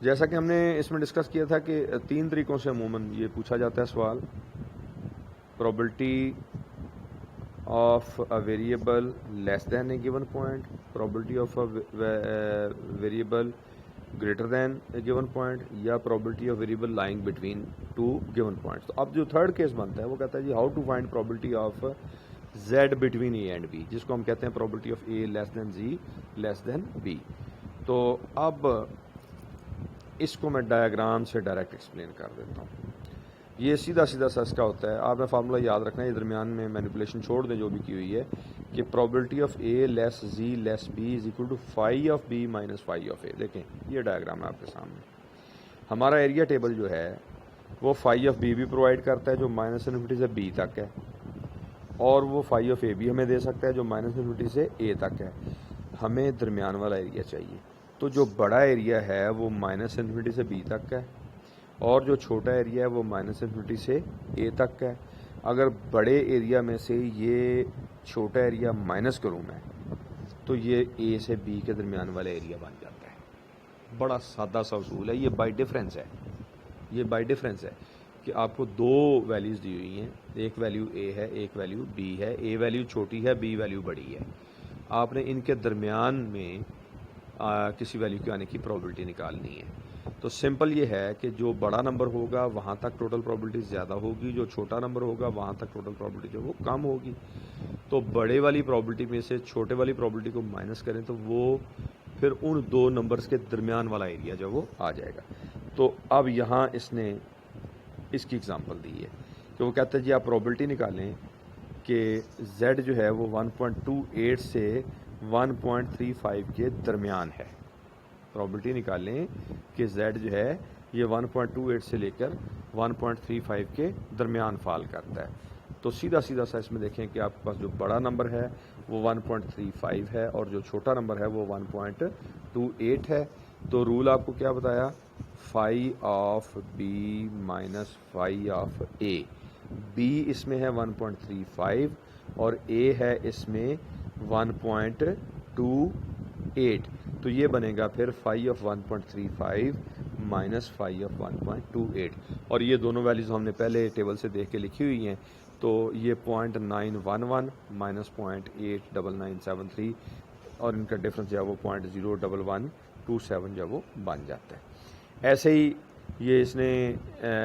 जैसा कि हमने इसमें डिस्कस किया था कि 3 तरीक़ों से अमूमन ये पूछा जाता है सवाल। probability of a variable less than a given point, probability of a variable greater than a given point, या probability of variable lying between two given points। तो अब जो थर्ड केस बनता है वो कहता है जी how to find probability of z between a and b, जिसको हम कहते हैं probability of a less than z less than b। तो अब इसको मैं डायग्राम से डायरेक्ट एक्सप्लेन कर देता हूँ। ये सीधा सीधा सा इसका होता है, आपने फार्मूला याद रखना है, ये दरमियान में मैनिपुलेशन छोड़ दें जो भी की हुई है, कि probability of A less Z less B is equal to phi of B minus phi of A. देखें ये डायग्राम है आपके सामने। हमारा एरिया टेबल जो है वो फाई ऑफ बी भी प्रोवाइड करता है जो माइनस इन्फिनिटी से बी तक है, और वो फाई ऑफ ए भी हमें दे सकता है जो माइनस इन्फिनिटी से ए तक है। हमें दरमियान वाला एरिया चाहिए, तो जो बड़ा एरिया है वो माइनस इन्फिनिटी से बी तक है, और जो छोटा एरिया है वो माइनस इन्फिनिटी से ए तक है। अगर बड़े एरिया में से ये छोटा एरिया माइनस करूँ मैं, तो ये ए से बी के दरमियान वाला एरिया बन जाता है। बड़ा सादा सा उसूल है, ये बाय डिफरेंस है। ये बाय डिफरेंस है कि आपको दो वैल्यूज़ दी हुई हैं, एक वैल्यू ए है एक वैल्यू बी है। ए वैल्यू छोटी है, बी वैल्यू बड़ी है। आपने इनके दरमियान में किसी वैल्यू के आने की प्रोबेबिलिटी निकालनी है। तो सिंपल ये है कि जो बड़ा नंबर होगा वहाँ तक टोटल प्रोबेबिलिटी ज़्यादा होगी, जो छोटा नंबर होगा वहाँ तक टोटल प्रोबेबिलिटी जो वो कम होगी। तो बड़े वाली प्रोबेबिलिटी में से छोटे वाली प्रोबेबिलिटी को माइनस करें तो वो फिर उन दो नंबर्स के दरमियान वाला एरिया जो वो आ जाएगा। तो अब यहाँ इसने इसकी एग्जांपल दी है कि वो कहते हैं जी आप प्रोबेबिलिटी निकालें कि z जो है वो 1.28 से 1.35 के दरमियान है। प्रोबेबिलिटी निकालें कि z जो है ये 1.28 से लेकर 1.35 के दरमियान फॉल करता है। तो सीधा सीधा सा इसमें देखें कि आपके पास जो बड़ा नंबर है वो 1.35 है और जो छोटा नंबर है वो 1.28 है। तो रूल आपको क्या बताया, phi of B minus phi of A. B इसमें है 1.35 और ए है इसमें 1.28। तो ये बनेगा फिर phi of 1.35 minus phi of 1.28, और ये दोनों वैल्यूज़ हमने पहले टेबल से देख के लिखी हुई हैं। तो ये 0.911 माइनस 0.89973 और इनका डिफरेंस जो है वो 0.01127 जो वो बन जाता है। ऐसे ही ये इसने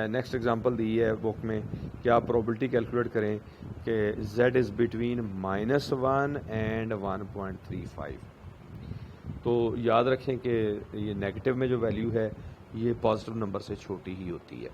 नेक्स्ट एग्जांपल दी है बुक में कि आप प्रोबेबिलिटी कैलकुलेट करें कि z इज़ बिटवीन -1 एंड 1.35। तो याद रखें कि ये नेगेटिव में जो वैल्यू है ये पॉजिटिव नंबर से छोटी ही होती है।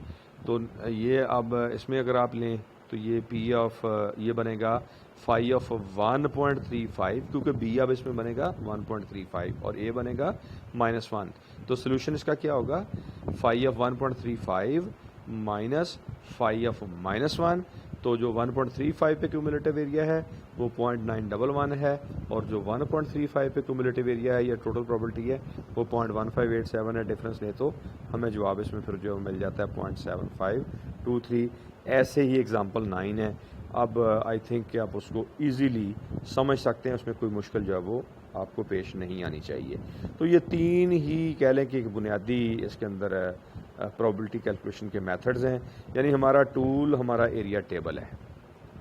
तो ये अब इसमें अगर आप लें तो ये p ऑफ ये बनेगा फाई ऑफ 1.35, क्योंकि b अब इसमें बनेगा 1.35 और a बनेगा -1। तो सोल्यूशन इसका क्या होगा, phi of 1.35 minus phi of -1। तो जो 1.35 पे क्यूमुलेटिव एरिया है वो 0.911 है, और जो 1.35 पे क्यूमुलेटिव एरिया है या टोटल प्रोबेबिलिटी है वो 0.1587 है। डिफरेंस ले तो हमें जवाब इसमें फिर जो मिल जाता है 0.7523। ऐसे ही एग्जांपल 9 है। अब आई थिंक कि आप उसको इजीली समझ सकते हैं, उसमें कोई मुश्किल जो है वो आपको पेश नहीं आनी चाहिए। तो ये तीन ही कह लें कि एक बुनियादी इसके अंदर प्रोबेबिलिटी कैलकुलेशन के मेथड्स हैं। यानी हमारा टूल हमारा एरिया टेबल है,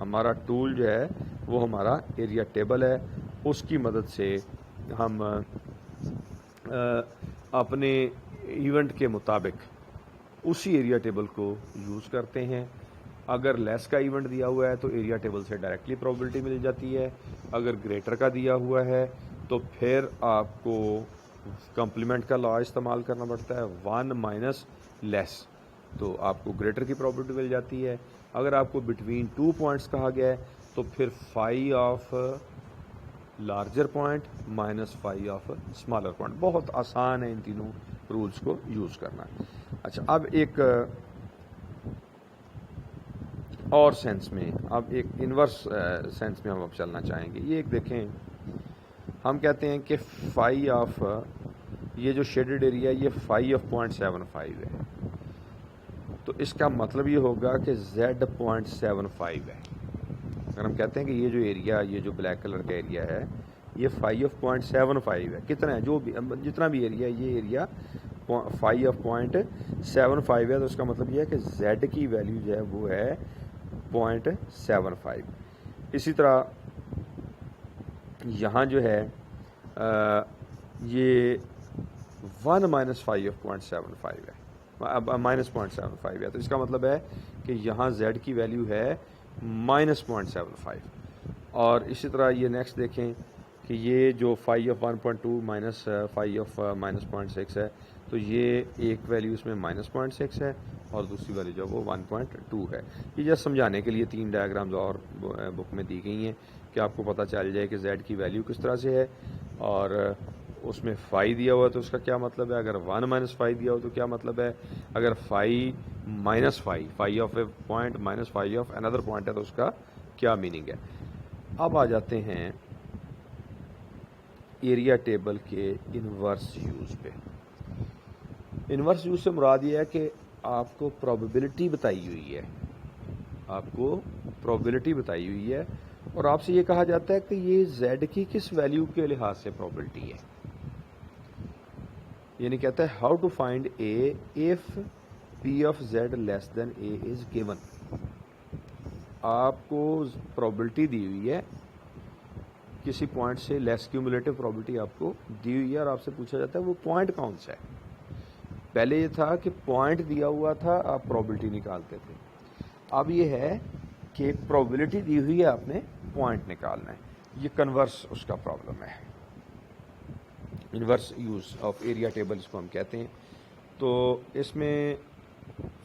हमारा टूल जो है वो हमारा एरिया टेबल है। उसकी मदद से हम अपने इवेंट के मुताबिक उसी एरिया टेबल को यूज़ करते हैं। अगर लेस का इवेंट दिया हुआ है तो एरिया टेबल से डायरेक्टली प्रोबेबिलिटी मिल जाती है। अगर ग्रेटर का दिया हुआ है तो फिर आपको कम्प्लीमेंट का लॉ इस्तेमाल करना पड़ता है, 1 माइनस लेस, तो आपको ग्रेटर की प्रोबेबिलिटी मिल जाती है। अगर आपको बिटवीन 2 पॉइंट्स कहा गया है तो फिर phi of larger point minus phi of smaller point. बहुत आसान है इन तीनों रूल्स को यूज़ करना। अच्छा, अब एक और सेंस में, अब एक इन्वर्स सेंस में हम अब चलना चाहेंगे। ये एक देखें, हम कहते हैं कि फाई ऑफ ये जो शेडेड एरिया ये फाई ऑफ 0.75 है। तो इसका मतलब ये होगा कि z 0.75 है। अगर हम कहते हैं कि ये जो एरिया, ये जो ब्लैक कलर का एरिया है ये फाई ऑफ 0.75 है, कितना है जो भी जितना भी एरिया है ये एरिया फाई ऑफ 0.75 है, तो उसका मतलब ये है कि z की वैल्यू जो है वो है 0.75। इसी तरह यहाँ जो है ये 1 माइनस फाई ऑफ 0.75 है, अब माइनस 0.75 है, तो इसका मतलब है कि यहाँ z की वैल्यू है माइनस 0.75। और इसी तरह ये नेक्स्ट देखें कि ये जो phi of 1.2 minus phi of minus 0.6 है, तो ये एक वैल्यू इसमें माइनस 0.6 है और दूसरी वैल्यू जो वो 1.2 है। ये जस्ट समझाने के लिए 3 डायग्राम्स और बुक में दी गई हैं कि आपको पता चल जाए कि z की वैल्यू किस तरह से है, और उसमें फाई दिया हुआ है तो उसका क्या मतलब है, अगर 1 माइनस फाई दिया हो तो क्या मतलब है, अगर phi minus phi of a point minus phi of another point है तो उसका क्या मीनिंग है। अब आ जाते हैं एरिया टेबल के इन्वर्स यूज़ पे। इन्वर्स यूज़ से मुराद ये है कि आपको प्रोबेबिलिटी बताई हुई है, आपको प्रोबेबिलिटी बताई हुई है और आपसे ये कहा जाता है कि ये z की किस वैल्यू के लिहाज से प्रोबेबिलिटी है। यानी कहता है how to find a if p of z less than a is given. आपको प्रोबेबिलिटी दी हुई है, किसी पॉइंट से लेस क्यूमुलेटिव प्रोबेबिलिटी आपको दी हुई है और आपसे पूछा जाता है वो पॉइंट कौन सा है। पहले ये था कि पॉइंट दिया हुआ था, आप प्रोबेबिलिटी निकालते थे। अब ये है कि प्रोबेबिलिटी दी हुई है, आपने पॉइंट निकालना है। ये कन्वर्स उसका प्रॉब्लम है, inverse use of area table इसको हम कहते हैं। तो इसमें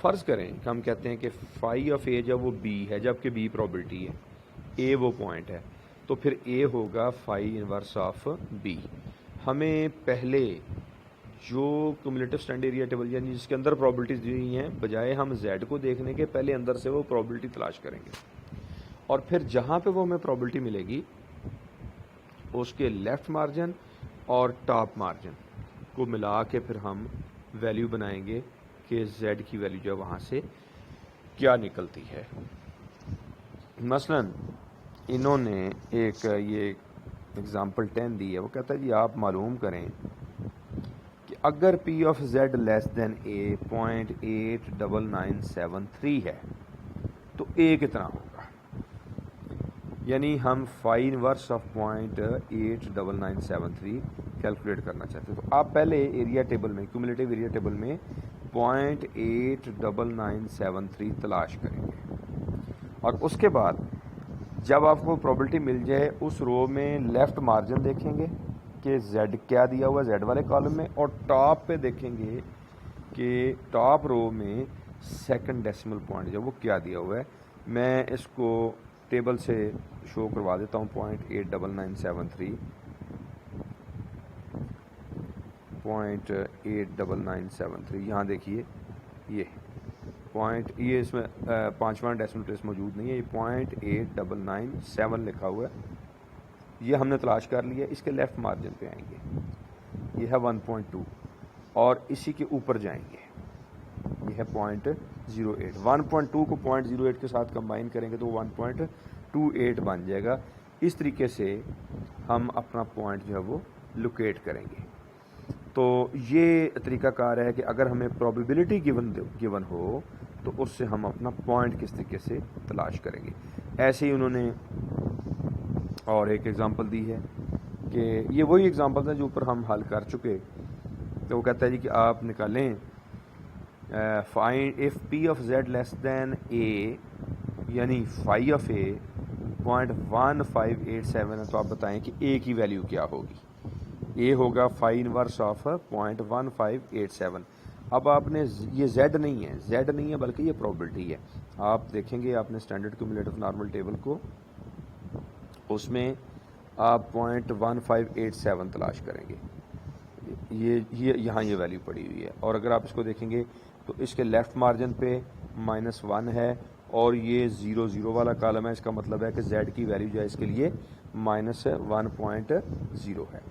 फ़र्ज़ करें कि हम कहते हैं कि फाई ऑफ ए जब वो बी है, जबकि बी प्रोबेबिलिटी है, ए वो पॉइंट है, तो फिर ए होगा फाई इन्वर्स ऑफ बी। हमें पहले जो क्यूमुलेटिव स्टैंडर्ड एरिया टेबल यानी जिसके अंदर प्रोबेबिलिटीज दी हुई हैं, बजाय हम z को देखने के पहले अंदर से वो प्रोबेबिलिटी तलाश करेंगे और फिर जहाँ पे वो हमें प्रोबेबिलिटी मिलेगी उसके लेफ़्ट मार्जिन और टॉप मार्जिन को मिला के फिर हम वैल्यू बनाएंगे कि z की वैल्यू जो वहाँ से क्या निकलती है। मसलन इन्होंने एक ये एग्ज़ाम्पल 10 दी है, वो कहता है जी आप मालूम करें कि अगर p of z less than a 0.89973 है तो a कितना होगा। यानी हम फाई इनवर्स ऑफ 0.89973 कैलकुलेट करना चाहते हैं। तो आप पहले एरिया टेबल में, क्यूमुलेटिव एरिया टेबल में 0.89973 तलाश करेंगे और उसके बाद जब आपको प्रोबेबिलिटी मिल जाए उस रो में लेफ़्ट मार्जिन देखेंगे कि z क्या दिया हुआ है z वाले कॉलम में, और टॉप पे देखेंगे कि टॉप रो में सेकंड डेसिमल पॉइंट जो वो क्या दिया हुआ है। मैं इसको टेबल से शो करवा देता हूँ। 0.89973 यहाँ देखिए, ये ये इसमें 5वां डेसिमल प्लेस मौजूद नहीं है, ये 0.8997 लिखा हुआ है। ये हमने तलाश कर लिया। इसके लेफ़्ट मार्जिन पे आएंगे, ये है 1.2 और इसी के ऊपर जाएंगे, ये है 0.08। 1.2 को 0.08 के साथ कंबाइन करेंगे तो 1.28 बन जाएगा। इस तरीके से हम अपना पॉइंट जो है वो लोकेट करेंगे। तो ये तरीकाकार है कि अगर हमें प्रोबेबिलिटी गिवन हो तो उससे हम अपना पॉइंट किस तरीके से तलाश करेंगे। ऐसे ही उन्होंने और एक एग्ज़ाम्पल दी है कि ये वही एग्ज़ाम्पल है जो ऊपर हम हल कर चुके। तो वो कहता है जी कि आप निकालें find if p of z less than a, यानी फाई ऑफ a 0.1587 है, तो आप बताएं कि a की वैल्यू क्या होगी। a होगा फाई इनवर्स ऑफ 0.1587। अब आपने ये z नहीं है बल्कि ये प्रोबेबिलिटी है। आप देखेंगे आपने स्टैंडर्ड क्यूमुलेटिव नॉर्मल टेबल को, उसमें आप 0.1587 तलाश करेंगे। ये यहाँ ये वैल्यू पड़ी हुई है और अगर आप इसको देखेंगे तो इसके लेफ़्ट मार्जिन पे -1 है और ये 0 वाला कॉलम है। इसका मतलब है कि z की वैल्यू जो है इसके लिए -1.0 है।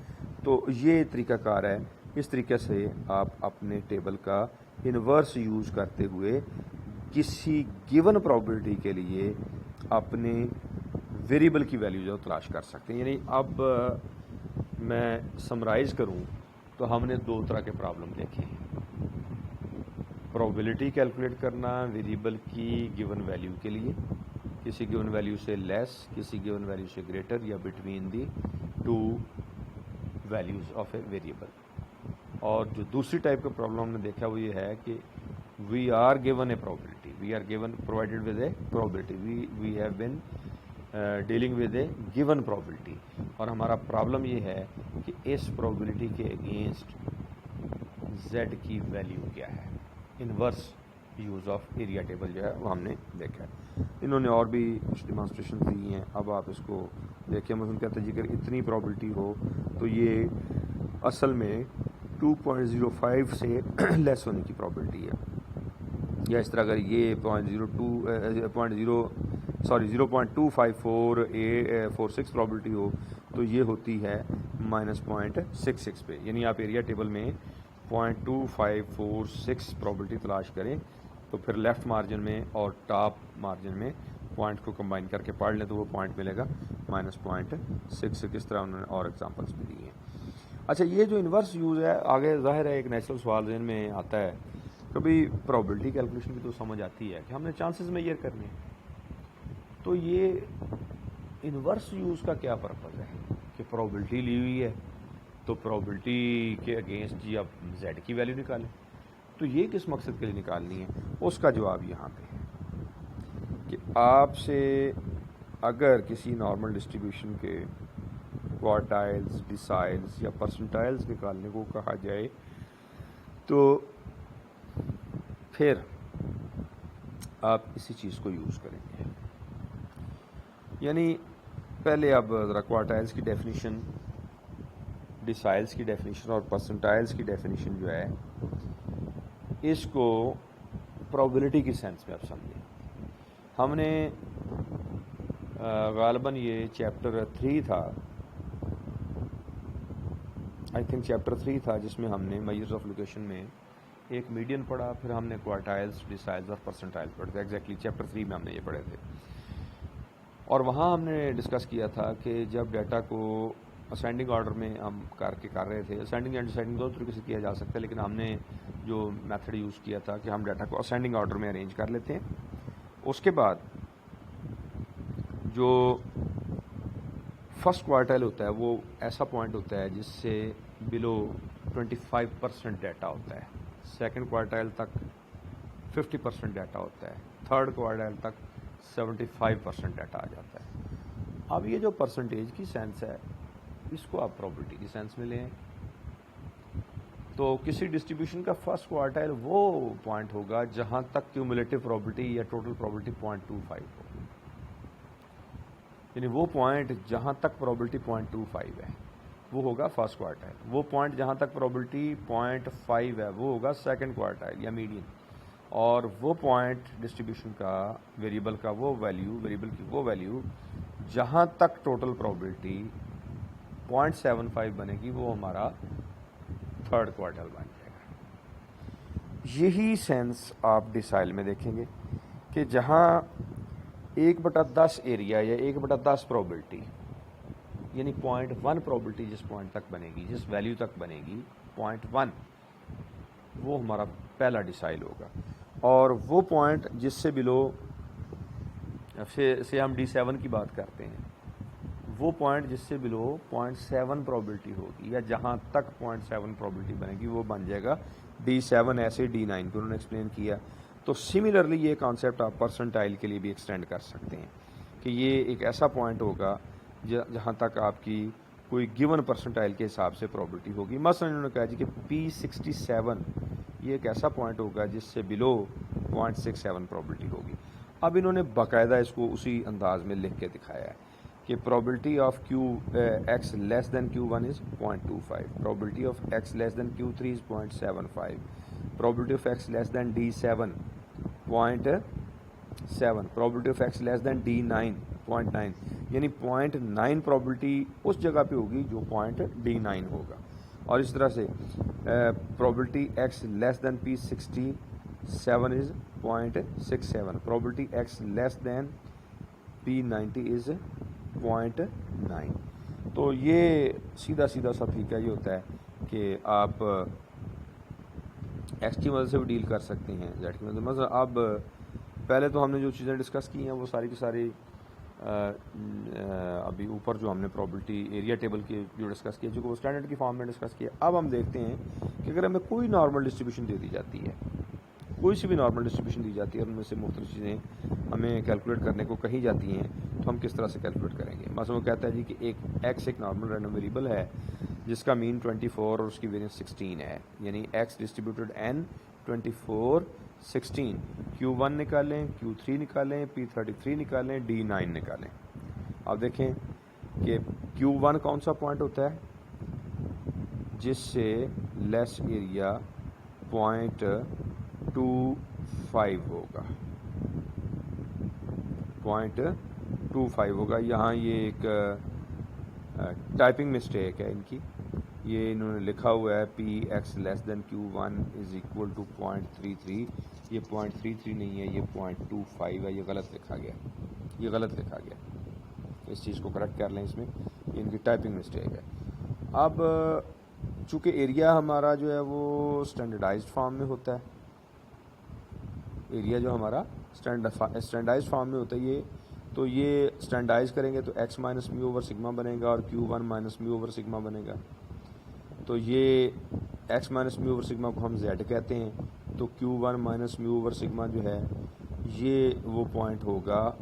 तो ये तरीकाकार है। इस तरीके से आप अपने टेबल का इन्वर्स यूज़ करते हुए किसी गिवन प्रोबेबिलिटी के लिए अपने वेरिएबल की वैल्यू जो तलाश कर सकते हैं। यानी अब मैं समराइज़ करूं तो हमने दो तरह के प्रॉब्लम देखे हैं। प्रोबेबिलिटी कैलकुलेट करना वेरिएबल की गिवन वैल्यू के लिए, किसी गिवन वैल्यू से लेस, किसी गिवन वैल्यू से ग्रेटर, या between the two values of a variable. और जो दूसरी टाइप का प्रॉब्लम हमने देखा वो ये है कि we are given a probability, we are given provided with a probability, we have been dealing with a given probability, और हमारा प्रॉब्लम ये है कि इस प्रोबेबिलिटी के अगेंस्ट z की वैल्यू क्या है। Inverse use of area table जो है वो हमने देखा है। इन्होंने और भी कुछ डिमॉन्स्ट्रेशन दी हैं, अब आप इसको देखिए। मतलब कहते हैं जी अगर इतनी प्रोबेबिलिटी हो तो ये असल में 2.05 से लेस होने की प्रोबेबिलिटी है, या इस तरह अगर ये 0.25446 प्रोबेबिलिटी हो तो ये होती है -0.66 पे। यानी आप एरिया टेबल में 0.2546 प्रोबेबिलिटी तलाश करें तो फिर लेफ़्ट मार्जिन में और टॉप मार्जिन में पॉइंट को कंबाइन करके पढ़ लें तो वो पॉइंट मिलेगा -0.66। इस तरह उन्होंने और एग्जांपल्स भी दिए हैं। अच्छा, ये जो इन्वर्स यूज़ है, आगे ज़ाहिर है एक नेचुरल सवाल ज़हन में आता है, कभी प्रोबेबिलिटी कैलकुलेशन की तो समझ आती है कि हमने चांसेस मेजर करने हैं, तो ये इन्वर्स यूज़ का क्या पर्पज़ है कि प्रोबेबिलिटी ली हुई है तो प्रोबेबिलिटी के अगेंस्ट जी आप z की वैल्यू निकालें, तो ये किस मकसद के लिए निकालनी है? उसका जवाब यहाँ पे है कि आपसे अगर किसी नॉर्मल डिस्ट्रीब्यूशन के क्वार्टाइल्स, डिसाइल्स या परसेंटाइल्स निकालने को कहा जाए तो फिर आप इसी चीज़ को यूज़ करेंगे। यानी पहले आप ज़रा क्वार्टाइल्स की डेफिनेशन, डिसाइल्स की डेफिनेशन और परसेंटाइल्स की डेफिनेशन जो है इसको प्रोबेबिलिटी की सेंस में आप समझें। हमने गालिबन ये चैप्टर 3 था, आई थिंक चैप्टर 3 था, जिसमें हमने मेजर्स ऑफ लोकेशन में एक मीडियन पढ़ा, फिर हमने क्वार्टाइल्स, डिसाइल्स और परसेंटाइल्स पढ़े थे। एग्जैक्टली चैप्टर 3 में हमने ये पढ़े थे, और वहाँ हमने डिस्कस किया था कि जब डाटा को असेंडिंग ऑर्डर में हम कर रहे थे, असेंडिंग एंड डिसेंडिंग दो तरीके से किया जा सकता है, लेकिन हमने जो मेथड यूज़ किया था कि हम डाटा को असेंडिंग ऑर्डर में अरेंज कर लेते हैं। उसके बाद जो फर्स्ट क्वार्टाइल होता है वो ऐसा पॉइंट होता है जिससे बिलो 25% डाटा होता है, सेकंड क्वार्टाइल तक 50% डाटा होता है, थर्ड क्वार्टाइल तक 75% डाटा आ जाता है। अब ये जो परसेंटेज की सेंस है इसको आप प्रोबेबिलिटी की सेंस में लें तो किसी डिस्ट्रीब्यूशन का फर्स्ट क्वार्टाइल वो पॉइंट होगा जहां तक क्यूमुलेटिव प्रोबेबिलिटी या टोटल प्रोबेबिलिटी 0.25 हो, यानी वो पॉइंट जहां तक प्रोबेबिलिटी 0.25 है वो होगा फर्स्ट क्वार्टाइल, वो पॉइंट जहां तक प्रोबेबिलिटी 0.5 है वो होगा सेकंड क्वार्टाइल या मीडियन, और वो पॉइंट डिस्ट्रीब्यूशन का वेरिएबल का वो वैल्यू, वेरिएबल की वो वैल्यू जहां तक टोटल प्रोबेबिलिटी 0.75 बनेगी वो हमारा थर्ड क्वार्टाइल बन जाएगा। यही सेंस आप डिसाइल में देखेंगे कि जहां 1/10 एरिया या 1/10 प्रोबेबिलिटी यानी 0.1 प्रोबेबिलिटी जिस पॉइंट तक बनेगी, जिस वैल्यू तक बनेगी 0.1, वो हमारा पहला डिसाइल होगा। और वो पॉइंट जिससे बिलो से हम D7 की बात करते हैं, वो पॉइंट जिससे बिलो 0.7 प्रोबेबिलिटी होगी या जहां तक 0.7 प्रोबेबिलिटी बनेगी वो बन जाएगा D7, ऐसे D9 को उन्होंने एक्सप्लेन किया। तो सिमिलरली ये कॉन्सेप्ट आप परसेंटाइल के लिए भी एक्सटेंड कर सकते हैं कि ये एक ऐसा पॉइंट होगा जहां तक आपकी कोई गिवन परसेंटाइल के हिसाब से प्रोबेबिलिटी होगी। मसलन इन्होंने कहा जी कि P67 ये एक ऐसा पॉइंट होगा जिससे बिलो 0.67 प्रोबेबिलिटी होगी। अब इन्होंने बाकायदा इसको उसी अंदाज में लिख के दिखाया है कि probability of x less than Q1 is 0.25, probability of x less than Q3 is 0.75, probability of x less than D7 0.7, probability of x less than D9 0.9, यानी 0.9 प्रोबेबिलिटी उस जगह पे होगी जो पॉइंट D9 होगा। और इस तरह से probability x less than P67 is 0.67, probability x less than P90 is 0.9। तो ये सीधा सीधा सा तरीका ये होता है कि आप एक्स की मदद से भी डील कर सकते हैं, जेड की मदद। मतलब अब पहले तो हमने जो चीज़ें डिस्कस की हैं वो सारी की सारी अभी ऊपर जो हमने प्रॉबिलिटी एरिया टेबल की जो डिस्कस किया, जो वो स्टैंडर्ड की फॉर्म में डिस्कस किया। अब हम देखते हैं कि अगर हमें कोई नॉर्मल डिस्ट्रीब्यूशन दे दी जाती है, कोई सी भी नॉर्मल डिस्ट्रीब्यूशन दी जाती है और उनमें से मुख्तलिफ चीज़ें हमें कैलकुलेट करने को कही जाती हैं, तो हम किस तरह से कैलकुलेट करेंगे। मसलन वो कहता है जी कि एक एक्स एक नॉर्मल रैंडम वेरिएबल है जिसका मीन 24 और उसकी वेरिएंस 16 है, यानी एक्स डिस्ट्रीब्यूटेड एन 24 16। Q1 निकालें, Q3 निकालें, P33 निकालें, D9 निकालें। अब देखें कि Q1 कौन सा पॉइंट होता है जिससे लेस एरिया 0.25 होगा, 0.25 होगा। यहाँ ये एक टाइपिंग मिस्टेक है इनकी, ये इन्होंने लिखा हुआ है P X less than Q1 is equal to 0.33। ये 0.33 नहीं है, ये 0.25 है, ये गलत लिखा गया, ये गलत लिखा गया। इस चीज़ को करेक्ट कर लें, इसमें ये इनकी टाइपिंग मिस्टेक है। अब चूँकि एरिया हमारा जो है वो स्टैंडर्डाइज्ड फॉर्म में होता है, एरिया जो हमारा स्टैंडर्डाइज्ड फॉर्म में होता है, तो ये स्टैंडर्डाइज करेंगे तो x minus mu over sigma बनेगा और Q1 minus mu over sigma बनेगा। तो ये x minus mu over sigma को हम z कहते हैं, तो Q1 minus mu over sigma जो है ये वो पॉइंट होगा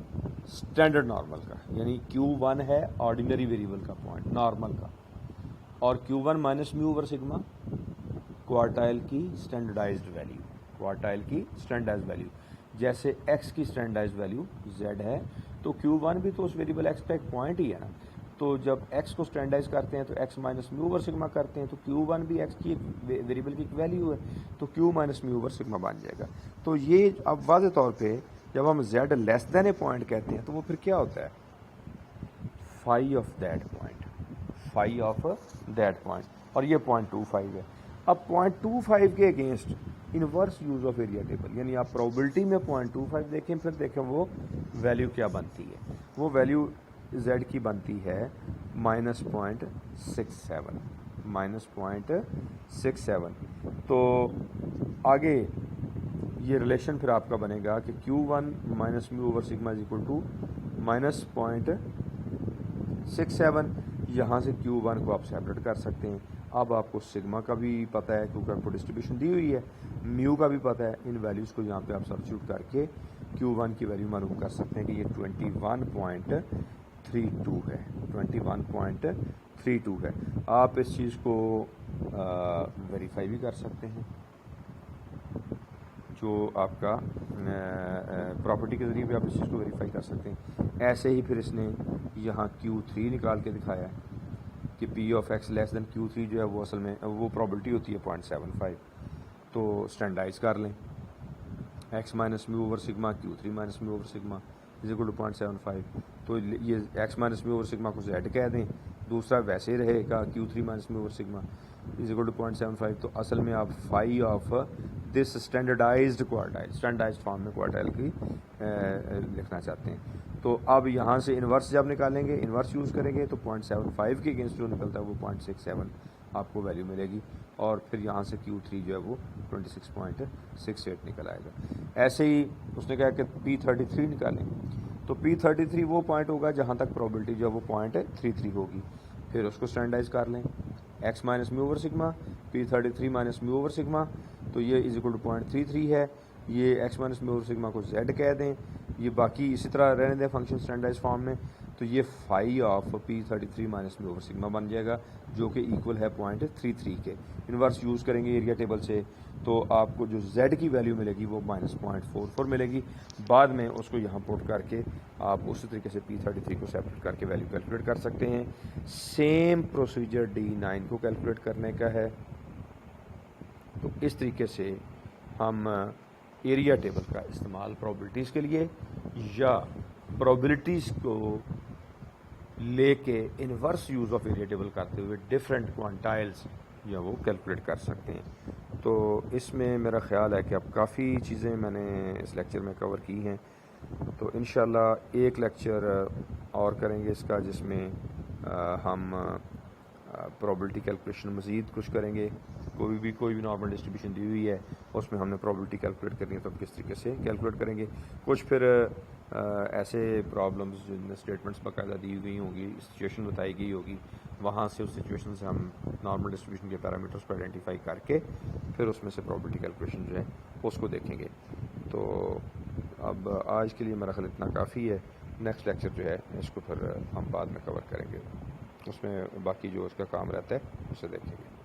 स्टैंडर्ड नॉर्मल का, यानी Q1 है ऑर्डिनरी वेरिएबल का पॉइंट, नॉर्मल का, और Q1 minus mu over sigma quartile की स्टैंडर्डाइज्ड वैल्यू, क्वार्टाइल की स्टैंडर्डाइज्ड वैल्यू। जैसे x की स्टैंडर्डाइज्ड वैल्यू z है, तो Q1 भी तो उस वेरिएबल x का एक पॉइंट ही है ना। तो जब x को स्टैंडर्डाइज करते हैं तो x minus mu over sigma करते हैं, तो Q1 भी x की वेरिएबल की एक वैल्यू है, तो Q minus mu over sigma बन जाएगा। तो ये अब वाज़े तौर पे जब हम z less than a point कहते हैं तो वो फिर क्या होता है, phi of that point, phi of that point, और ये 0.25 है। अब 0.25 के against inverse use of area table, यानी आप प्रोबेबिलिटी में 0.25 देखें, फिर देखें वो वैल्यू क्या बनती है। वो वैल्यू z की बनती है -0.67, -0.67। तो आगे ये रिलेशन फिर आपका बनेगा कि Q1 minus mu over sigma is equal to -0.67। यहाँ से Q1 को आप सेपरेट कर सकते हैं। अब आपको सिग्मा का भी पता है क्योंकि आपको डिस्ट्रीब्यूशन दी हुई है, म्यू का भी पता है। इन वैल्यूज़ को यहाँ पे आप सब्स्टिट्यूट करके Q1 की वैल्यू मालूम कर सकते हैं कि ये 21.32 है, 21.32 है। आप इस चीज़ को वेरीफाई भी कर सकते हैं, जो आपका प्रॉपर्टी के ज़रिए भी आप इस चीज़ को वेरीफाई कर सकते हैं। ऐसे ही फिर इसने यहाँ Q3 निकाल के दिखाया है कि P of x less then Q3 जो है वो असल में वो प्रॉबिलिटी होती है 0.75। तो स्टैंडर्डाइज कर लें, x minus mu over sigma Q3 minus mu over sigma is equal to 0.75। तो ये x minus mu over sigma को z कह दें, दूसरा वैसे रहेगा Q3 minus mu over sigma is equal to 0.75। तो असल में आप phi of this standardized quartile, standardized form में क्वार्टाइल की लिखना चाहते हैं। तो अब यहाँ से इन्वर्स जब निकालेंगे, इन्वर्स यूज़ करेंगे तो 0.75 के अगेंस्ट जो निकलता है वो 0.67 आपको वैल्यू मिलेगी, और फिर यहाँ से Q3 जो है वो 26.68 निकल आएगा। ऐसे ही उसने कहा कि P33 निकालें, तो P33 वो पॉइंट होगा जहाँ तक प्रोबेबिलिटी जो है वो 0.33 होगी। फिर उसको स्टैंडर्डाइज कर लें, x minus mu over sigma P33 minus mu over sigma, तो ये इज इक्वल टू 0.33 है। ये x minus mu over sigma को z कह दें, ये बाकी इसी तरह रहने दें फंक्शन स्टैंडर्डाइज फॉर्म में। तो ये phi of P33 minus mu over sigma बन जाएगा, जो कि इक्वल है 0.33 के। इन्वर्स यूज़ करेंगे एरिया टेबल से तो आपको जो z की वैल्यू मिलेगी वो -0.44 मिलेगी। बाद में उसको यहाँ पुट करके आप उसी तरीके से P33 को सेपरेट करके वैल्यू कैलकुलेट कर सकते हैं। सेम प्रोसीजर D9 को कैलकुलेट करने का है। तो इस तरीके से हम एरिया टेबल का इस्तेमाल प्रोबेबिलिटीज़ के लिए या प्रोबेबिलिटीज़ को लेके inverse use of area table करते हुए डिफरेंट क्वांटाइल्स या वो कैलकुलेट कर सकते हैं। तो इसमें मेरा ख़्याल है कि अब काफ़ी चीज़ें मैंने इस लेक्चर में कवर की हैं। तो इंशाल्लाह एक लेक्चर और करेंगे इसका, जिसमें हम प्रोबेबिलिटी कैलकुलेशन मज़ीद कुछ करेंगे। कोई भी नॉर्मल डिस्ट्रीब्यूशन दी हुई है उसमें हमने प्रोबेबिलिटी कैलकुलेट करनी है तो हम किस तरीके से कैलकुलेट करेंगे। कुछ फिर ऐसे प्रॉब्लम्स जिनमें स्टेटमेंट्स बाकायदा दी गई होंगी, सिचुएशन बताई गई होगी, वहाँ से उस सिचुएशन से हम नॉर्मल डिस्ट्रीब्यूशन के पैरामीटर्स को आइडेंटिफाई करके फिर उसमें से प्रोबेबिलिटी कैलकुलेशन जो है उसको देखेंगे। तो अब आज के लिए मेरा ख्याल इतना काफ़ी है। नेक्स्ट लेक्चर जो है इसको फिर हम बाद में कवर करेंगे, उसमें बाकी जो उसका काम रहता है उसे देखेंगे।